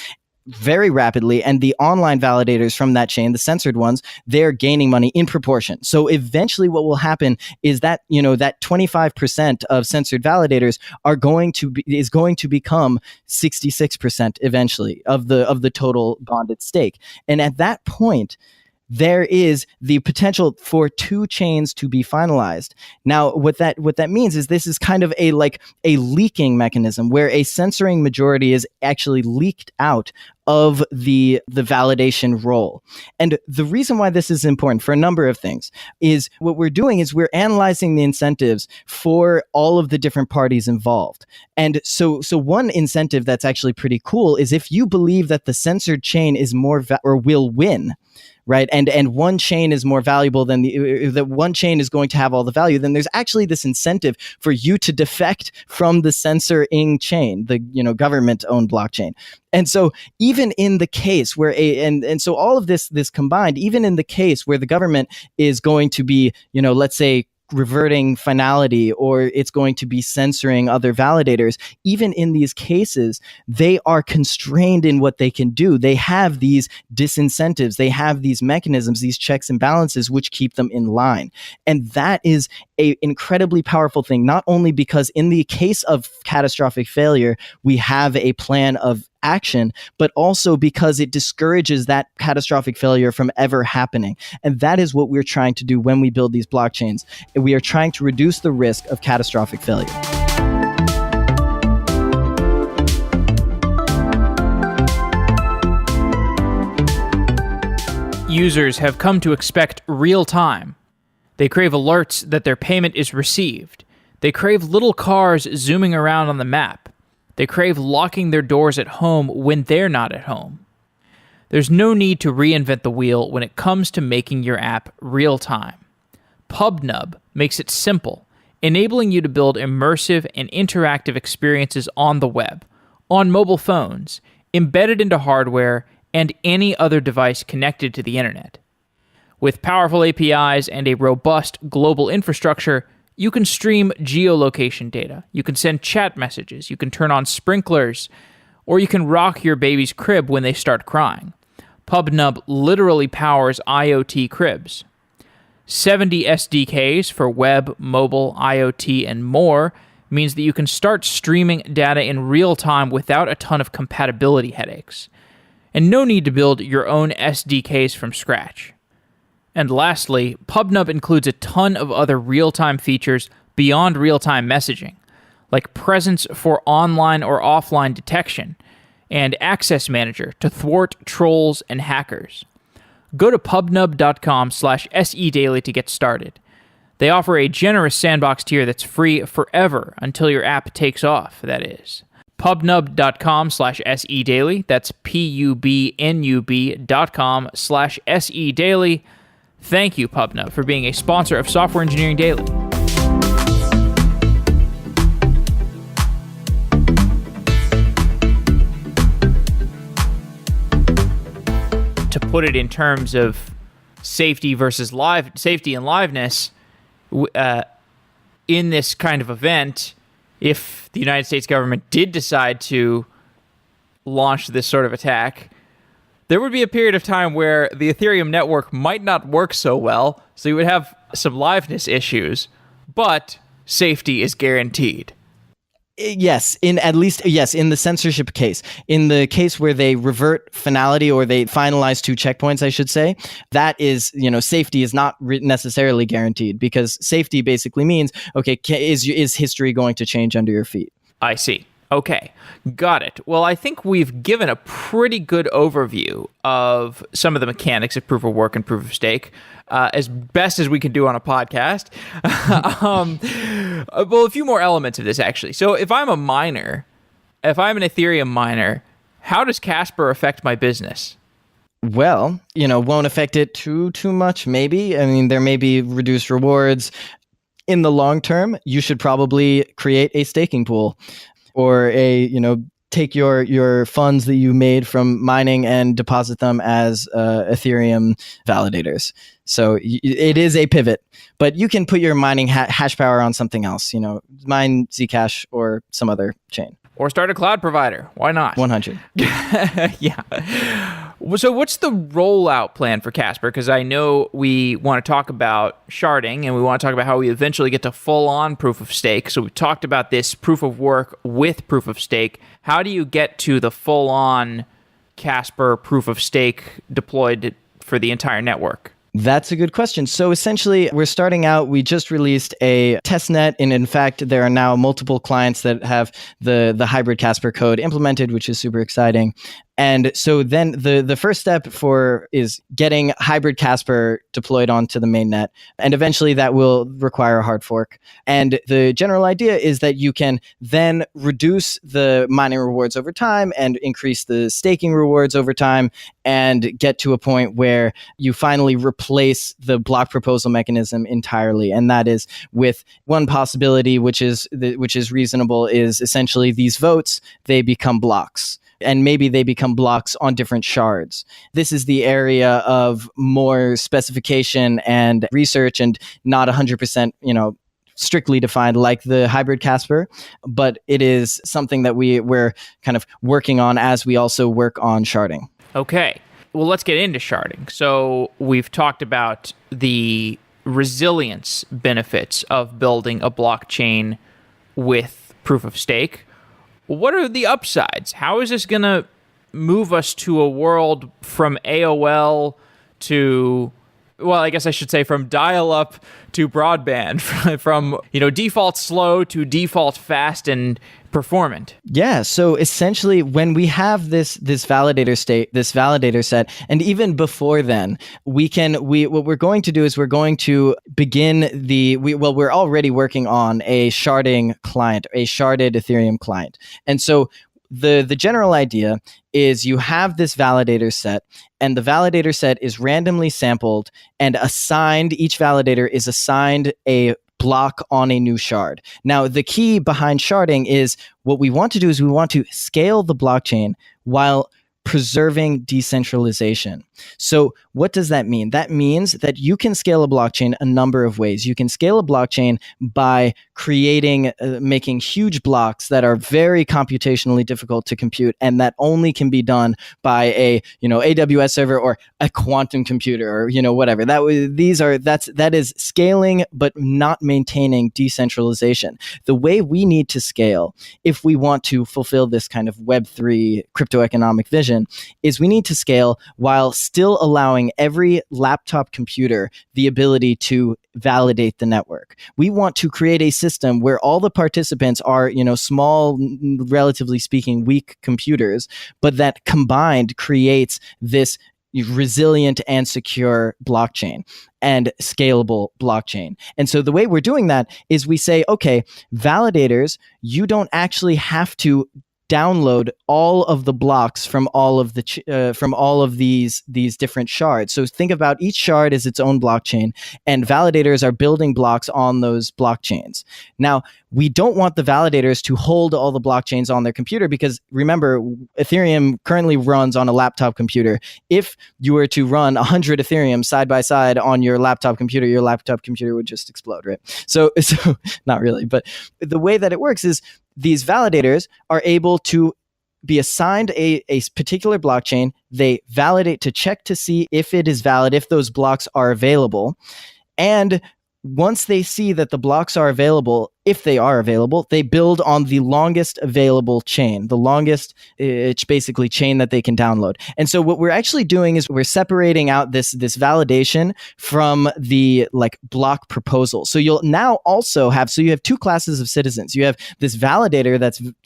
B: very rapidly, and the online validators from that chain, the censored ones, they're gaining money in proportion. So eventually what will happen is that, that 25% of censored validators is going to become 66% eventually of the total bonded stake. And at that point, there is the potential for two chains to be finalized. Now, what that means is this is kind of a leaking mechanism where a censoring majority is actually leaked out of the validation role. And the reason why this is important for a number of things is what we're doing is we're analyzing the incentives for all of the different parties involved. And so one incentive that's actually pretty cool is if you believe that the censored chain is more or will win, right? And one chain is more valuable than the one chain is going to have all the value, then there's actually this incentive for you to defect from the censoring chain, the government-owned blockchain. And so even in the case where and so all of this combined, even in the case where the government is going to be, let's say, reverting finality, or it's going to be censoring other validators, even in these cases, they are constrained in what they can do. They have these disincentives, they have these mechanisms, these checks and balances, which keep them in line. And that is an incredibly powerful thing, not only because in the case of catastrophic failure, we have a plan of action, but also because it discourages that catastrophic failure from ever happening. And that is what we're trying to do when we build these blockchains. We are trying to reduce the risk of catastrophic failure.
A: Users have come to expect real time. They crave alerts that their payment is received. They crave little cars zooming around on the map. They crave locking their doors at home when they're not at home. There's no need to reinvent the wheel when it comes to making your app real time. PubNub makes it simple, enabling you to build immersive and interactive experiences on the web, on mobile phones, embedded into hardware, and any other device connected to the internet. With powerful APIs and a robust global infrastructure, you can stream geolocation data, you can send chat messages, you can turn on sprinklers, or you can rock your baby's crib when they start crying. PubNub literally powers IoT cribs. 70 SDKs for web, mobile, IoT, and more means that you can start streaming data in real time without a ton of compatibility headaches. And no need to build your own SDKs from scratch. And lastly, PubNub includes a ton of other real-time features beyond real-time messaging, like presence for online or offline detection, and access manager to thwart trolls and hackers. Go to pubnub.com/sedaily to get started. They offer a generous sandbox tier that's free forever until your app takes off, that is. pubnub.com/sedaily, that's pubnub.com/sedaily. Thank you, PubNub, for being a sponsor of Software Engineering Daily. To put it in terms of safety versus safety and liveness, in this kind of event, if the United States government did decide to launch this sort of attack, there would be a period of time where the Ethereum network might not work so well, so you would have some liveness issues, but safety is guaranteed.
B: Yes, in the censorship case. In the case where they revert finality, or they finalize two checkpoints, I should say, that is, safety is not necessarily guaranteed, because safety basically means, okay, is history going to change under your feet?
A: I see. Okay, got it. Well, I think we've given a pretty good overview of some of the mechanics of proof of work and proof of stake, as best as we can do on a podcast. Well, a few more elements of this, actually. So if I'm an Ethereum miner, how does Casper affect my business?
B: Well, won't affect it too much, maybe. I mean, there may be reduced rewards. In the long term, you should probably create a staking pool, or take your funds that you made from mining and deposit them as Ethereum validators. So it is a pivot, but you can put your mining hash power on something else, mine Zcash or some other chain.
A: Or start a cloud provider. Why not?
B: 100.
A: Yeah. So what's the rollout plan for Casper? Because I know we want to talk about sharding, and we want to talk about how we eventually get to full-on proof of stake. So we talked about this proof of work with proof of stake. How do you get to the full-on Casper proof of stake deployed for the entire network?
B: That's a good question. So essentially, we're starting out, we just released a testnet, and in fact, there are now multiple clients that have the hybrid Casper code implemented, which is super exciting. And so then the first step is getting hybrid Casper deployed onto the mainnet. And eventually that will require a hard fork. And the general idea is that you can then reduce the mining rewards over time and increase the staking rewards over time and get to a point where you finally replace the block proposal mechanism entirely. And that is with one possibility, which is reasonable, is essentially these votes, they become blocks. And maybe they become blocks on different shards. This is the area of more specification and research, and not 100%, strictly defined like the hybrid Casper, but it is something that we're kind of working on as we also work on sharding.
A: Okay. Well, let's get into sharding. So we've talked about the resilience benefits of building a blockchain with proof of stake. What are the upsides? How is this going to move us to a world from AOL to, well, I guess I should say from dial-up to broadband, from default slow to default fast and performant?
B: Yeah. So essentially, when we have this validator set, and even before then, what we're going to do is we're going to begin we're already working on a sharding client, a sharded Ethereum client. And so the general idea is you have this validator set, and the validator set is randomly sampled and assigned. Each validator is assigned a block on a new shard. Now, the key behind sharding is what we want to do is we want to scale the blockchain while preserving decentralization. So what does that mean? That means that you can scale a blockchain a number of ways. You can scale a blockchain by making huge blocks that are very computationally difficult to compute, and that only can be done by a AWS server or a quantum computer or whatever. That is scaling but not maintaining decentralization. The way we need to scale, if we want to fulfill this kind of Web3 crypto economic vision, is we need to scale while still allowing every laptop computer the ability to validate the network. We want to create a system where all the participants are, small, relatively speaking, weak computers, but that combined creates this resilient and secure blockchain and scalable blockchain. And so the way we're doing that is we say, okay, validators, you don't actually have to download all of the blocks from all of these different shards. So think about each shard as its own blockchain, and validators are building blocks on those blockchains. Now, we don't want the validators to hold all the blockchains on their computer, because remember, Ethereum currently runs on a laptop computer. If you were to run 100 Ethereum side by side on your laptop computer would just explode, right? So not really, but the way that it works is these validators are able to be assigned a particular blockchain. They validate to check to see if it is valid, if those blocks are available. And once they see that the blocks are available, if they are available, they build on the longest available chain, the longest basically chain that they can download. And so what we're actually doing is we're separating out this validation from the block proposal. So you'll now also have, you have two classes of citizens. You have this validator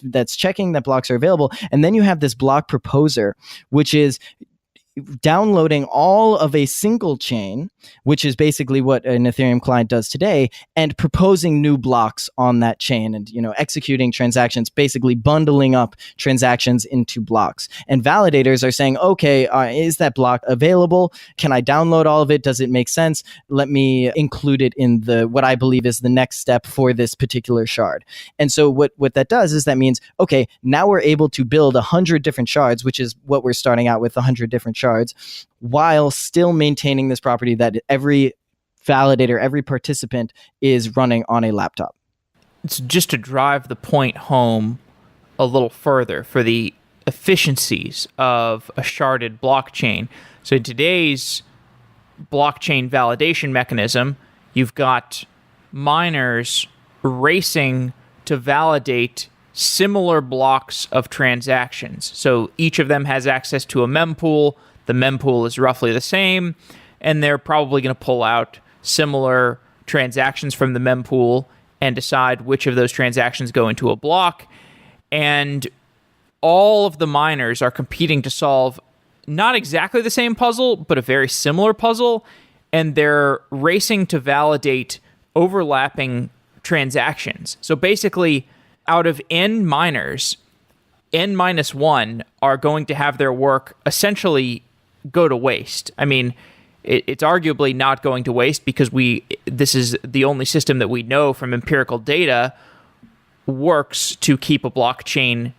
B: that's checking that blocks are available, and then you have this block proposer, which is downloading all of a single chain, which is basically what an Ethereum client does today, and proposing new blocks on that chain and, executing transactions, basically bundling up transactions into blocks. And validators are saying, okay, is that block available? Can I download all of it? Does it make sense? Let me include it in what I believe is the next step for this particular shard. And so what that does is that means, okay, now we're able to build 100 different shards, which is what we're starting out with, 100 different shards, while still maintaining this property that every validator, every participant is running on a laptop.
A: It's just to drive the point home a little further for the efficiencies of a sharded blockchain. So today's blockchain validation mechanism, you've got miners racing to validate similar blocks of transactions. So each of them has access to a mempool. The mempool is roughly the same, and they're probably going to pull out similar transactions from the mempool and decide which of those transactions go into a block. And all of the miners are competing to solve not exactly the same puzzle, but a very similar puzzle, and they're racing to validate overlapping transactions. So basically, out of n miners, n minus one are going to have their work essentially go to waste. I mean, it's arguably not going to waste because this is the only system that we know from empirical data works to keep a blockchain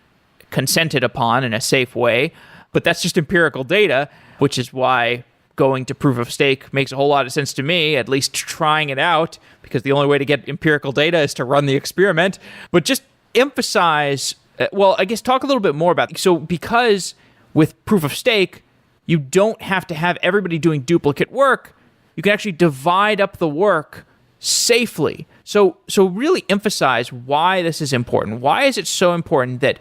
A: consented upon in a safe way. But that's just empirical data, which is why going to proof of stake makes a whole lot of sense to me, at least trying it out, because the only way to get empirical data is to run the experiment. But just emphasize, well, I guess talk a little bit more about it. So because with proof of stake, you don't have to have everybody doing duplicate work. You can actually divide up the work safely. So really emphasize why this is important. Why is it so important that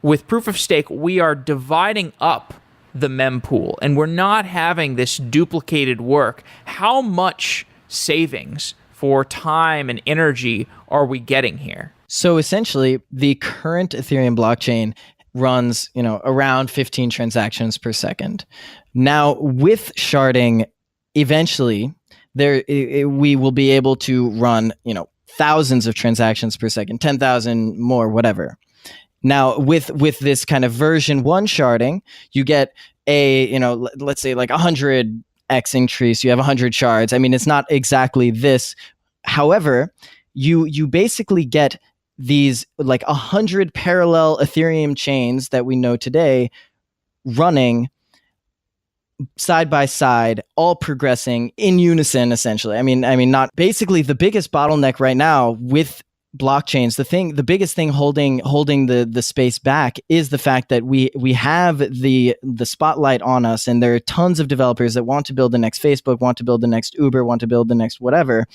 A: with proof of stake, we are dividing up the mempool and we're not having this duplicated work? How much savings for time and energy are we getting here?
B: So essentially, the current Ethereum blockchain runs, around 15 transactions per second. Now, with sharding, eventually, we will be able to run, thousands of transactions per second, 10,000 more, whatever. Now, with this kind of version 1 sharding, you get let's say like 100x increase. You have 100 shards. I mean, it's not exactly this. However, you basically get these like 100 parallel Ethereum chains that we know today running side by side, all progressing in unison, essentially. I mean, not basically the biggest bottleneck right now with blockchains. The biggest thing holding the space back is the fact that we have the spotlight on us, and there are tons of developers that want to build the next Facebook, want to build the next Uber, want to build the next whatever,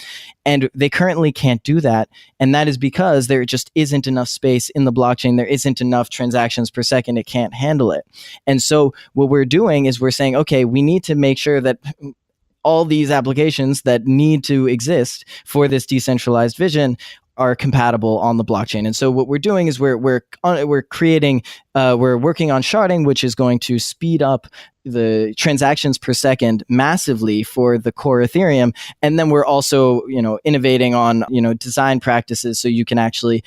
B: and they currently can't do that. And that is because there just isn't enough space in the blockchain. There isn't enough transactions per second. It can't handle it. And so what we're doing is we're saying, okay, we need to make sure that all these applications that need to exist for this decentralized vision are compatible on the blockchain. And so what we're doing is we're working on sharding, which is going to speed up the transactions per second massively for the core Ethereum. And then we're also, innovating on, design practices so you can actually,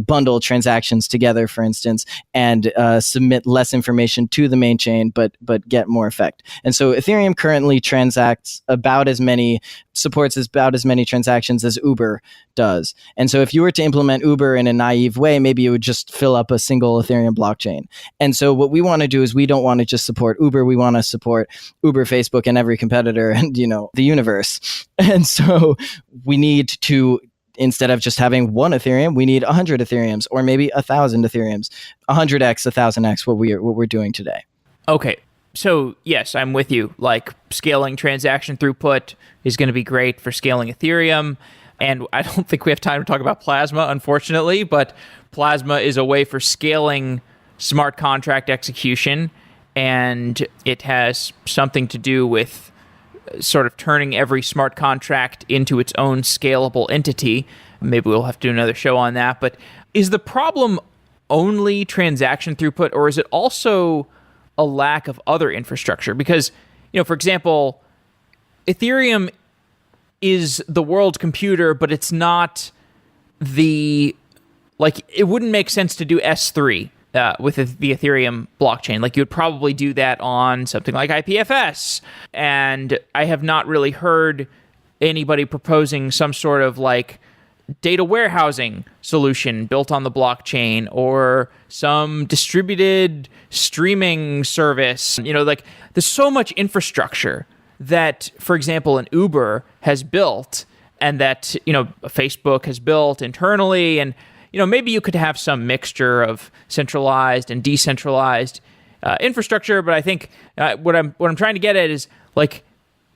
B: bundle transactions together, for instance, and submit less information to the main chain, but get more effect. And so Ethereum currently supports about as many transactions as Uber does. And so if you were to implement Uber in a naive way, maybe it would just fill up a single Ethereum blockchain. And so what we want to do is we don't want to just support Uber. We want to support Uber, Facebook, and every competitor and, the universe. And so we need to, instead of just having one Ethereum, we need 100 Ethereums, or maybe 1,000 Ethereums, 100x, 1,000x, what we're doing today.
A: Okay. So yes, I'm with you. Like, scaling transaction throughput is going to be great for scaling Ethereum. And I don't think we have time to talk about Plasma, unfortunately, but Plasma is a way for scaling smart contract execution. And it has something to do with sort of turning every smart contract into its own scalable entity. Maybe we'll have to do another show on that. But is the problem only transaction throughput, or is it also a lack of other infrastructure? Because, for example, Ethereum is the world's computer, but it's not it wouldn't make sense to do S3 with the Ethereum blockchain. Like, you would probably do that on something like IPFS. And I have not really heard anybody proposing some sort of data warehousing solution built on the blockchain, or some distributed streaming service. There's so much infrastructure that, for example, an Uber has built, and that, Facebook has built internally. And, maybe you could have some mixture of centralized and decentralized infrastructure. But I think what I'm trying to get at is,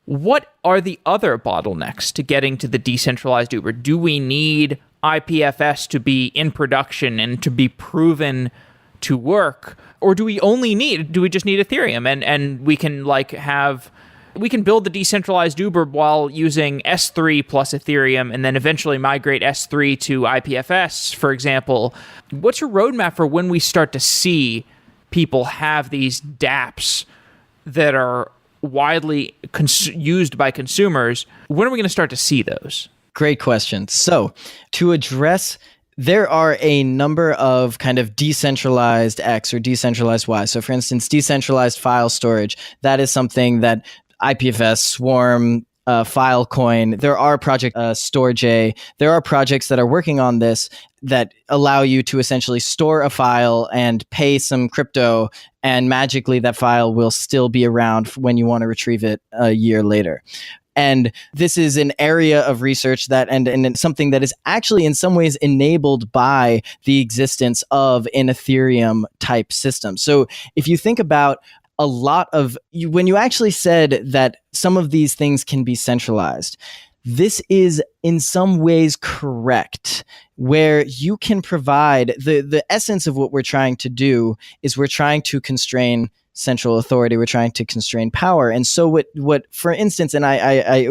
A: what are the other bottlenecks to getting to the decentralized Uber? Do we need IPFS to be in production and to be proven to work? Or do we just need Ethereum? And we can we can build the decentralized Uber while using S3 plus Ethereum, and then eventually migrate S3 to IPFS, for example. What's your roadmap for when we start to see people have these dApps that are widely used by consumers, when are we going to start to see those?
B: Great question. So to address, there are a number of kind of decentralized X or decentralized Y. So for instance, decentralized file storage, that is something that IPFS, Swarm, Filecoin, there are projects, Storj, there are projects that are working on this that allow you to essentially store a file and pay some crypto, and magically that file will still be around when you want to retrieve it a year later. And this is an area of research that, and something that is actually in some ways enabled by the existence of an Ethereum type system. So if you think about a lot of, when you actually said that some of these things can be centralized, this is in some ways correct, where you can provide the essence of what we're trying to do is we're trying to constrain central authority. We're trying to constrain power. And so what for instance, and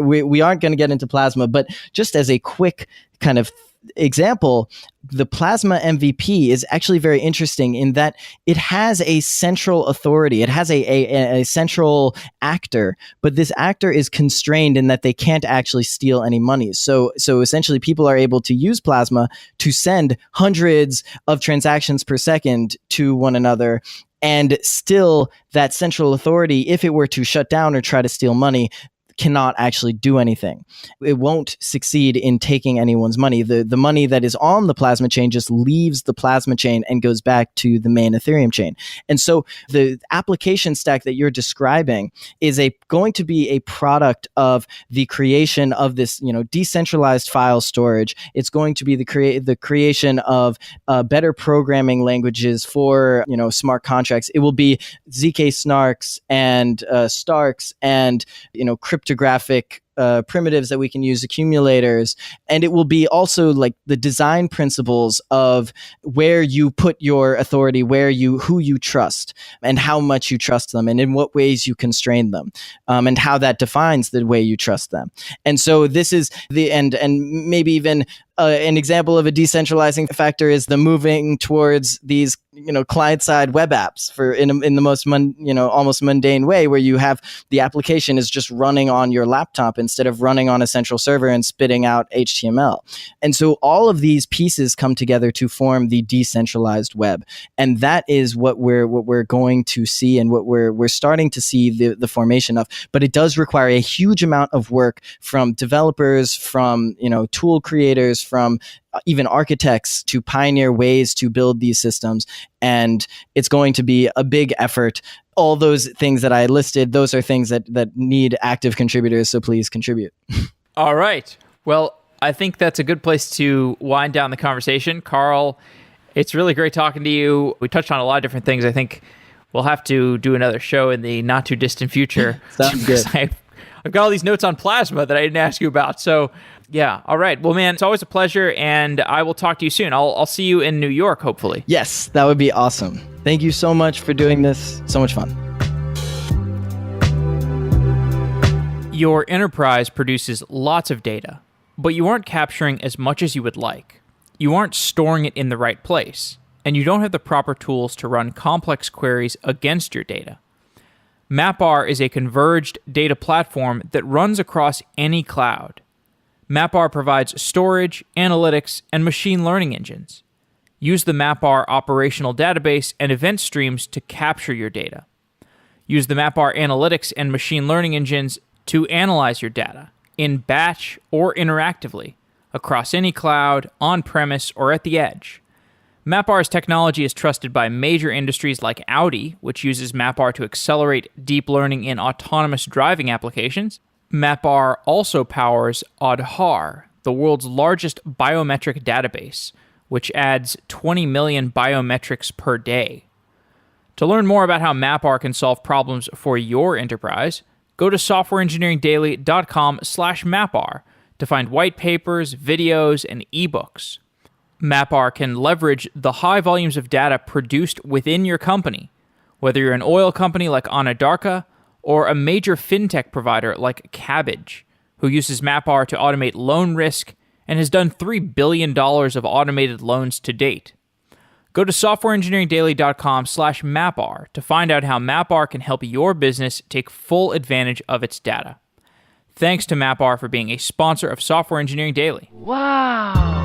B: we aren't going to get into Plasma, but just as a quick kind of example, the Plasma MVP is actually very interesting in that it has a central authority. It has a central actor, but this actor is constrained in that they can't actually steal any money. So essentially people are able to use Plasma to send hundreds of transactions per second to one another. And still, that central authority, if it were to shut down or try to steal money, cannot actually do anything. It won't succeed in taking anyone's money. The money that is on the Plasma chain just leaves the Plasma chain and goes back to the main Ethereum chain. And so the application stack that you're describing is going to be a product of the creation of this, decentralized file storage. It's going to be the creation of better programming languages for, smart contracts. It will be ZK snarks and starks and, cryptographic primitives that we can use, accumulators, and it will be also like the design principles of where you put your authority, who you trust, and how much you trust them, and in what ways you constrain them, and how that defines the way you trust them. And so this is and maybe even an example of a decentralizing factor is the moving towards these client-side web apps in the most almost mundane way, where you have the application is just running on your laptop instead of running on a central server and spitting out HTML. And so all of these pieces come together to form the decentralized web, and that is what we're going to see, and what we're starting to see the formation of. But it does require a huge amount of work from developers, from tool creators, from even architects to pioneer ways to build these systems. And it's going to be a big effort. All those things that I listed, those are things that need active contributors. So please contribute.
A: All right. Well, I think that's a good place to wind down the conversation. Karl, it's really great talking to you. We touched on a lot of different things. I think we'll have to do another show in the not too distant future.
B: Sounds good.
A: I've got all these notes on Plasma that I didn't ask you about. So yeah. All right. Well, man, it's always a pleasure, and I will talk to you soon. I'll see you in New York, hopefully.
B: Yes, that would be awesome. Thank you so much for doing this. So much fun.
A: Your enterprise produces lots of data, but you aren't capturing as much as you would like. You aren't storing it in the right place, and you don't have the proper tools to run complex queries against your data. MapR is a converged data platform that runs across any cloud. MapR provides storage, analytics, and machine learning engines. Use the MapR operational database and event streams to capture your data. Use the MapR analytics and machine learning engines to analyze your data in batch or interactively across any cloud, on-premise, or at the edge. MapR's technology is trusted by major industries like Audi, which uses MapR to accelerate deep learning in autonomous driving applications. MapR also powers Aadhaar, the world's largest biometric database, which adds 20 million biometrics per day. To learn more about how MapR can solve problems for your enterprise, go to softwareengineeringdaily.com/MapR to find white papers, videos, and ebooks. MapR can leverage the high volumes of data produced within your company, whether you're an oil company like Anadarko or a major fintech provider like Kabbage, who uses MapR to automate loan risk and has done $3 billion of automated loans to date. Go to softwareengineeringdaily.com/mapr to find out how MapR can help your business take full advantage of its data. Thanks to MapR for being a sponsor of Software Engineering Daily.
C: Wow.